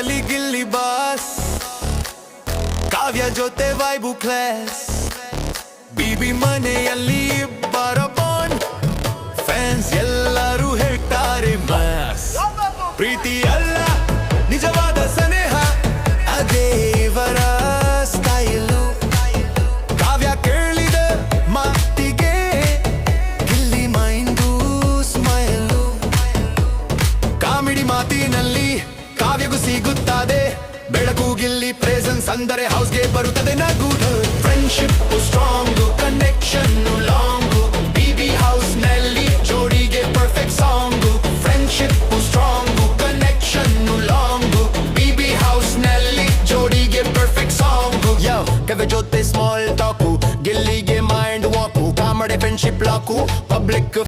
ನಲ್ಲಿ ಗಿಲ್ಲಿ ಬಾಸ್, ಕಾವ್ಯ ಜೊತೆ vibe class, Bibi ಮನೆಯಲ್ಲಿ ಇಬ್ಬರ ಬಾಂಡ್, ಫ್ಯಾನ್ಸ್ ಎಲ್ಲರೂ ಹೇಳ್ತಾರೆ ಮಾಸ್. ಪ್ರೀತಿ ಅಲ್ಲ ನಿಜವಾದ ಸ್ನೇಹ, ಅದೇ ಇವರ ಸ್ಟೈಲು. ಕಾವ್ಯ ಕೇಳಿದ ಮಾತಿಗೆ ಗಿಲ್ಲಿ ಮೈಂಡು ಸ್ಮೈಲು. ಕಾಮಿಡಿ ಮಾತಿನಲ್ಲಿ ಕಾವ್ಯಗೂ ಸಿಗುತ್ತದೆ ಬೆಳಕು, ಗಿಲ್ಲಿ ಪ್ರೆಸೆನ್ಸ್ ಅಂದರೆ ಹೌಸ್ಗೆ ಬರುತ್ತದೆ ನಗು. Friendship strong, connection long, BB house ನಲ್ಲಿ ಜೋಡಿಗೆ perfect song. Friendship strong, connection long, BB house ನಲ್ಲಿ ಜೋಡಿಗೆ ಪರ್ಫೆಕ್ಟ್ ಸಾಂಗ್. ಕವೆ ಜೊತೆ ಸ್ಮಾಲ್ ಟಾಕು, ಗಿಲ್ಲಿಗೆ mind walk, comedy friendship lock, public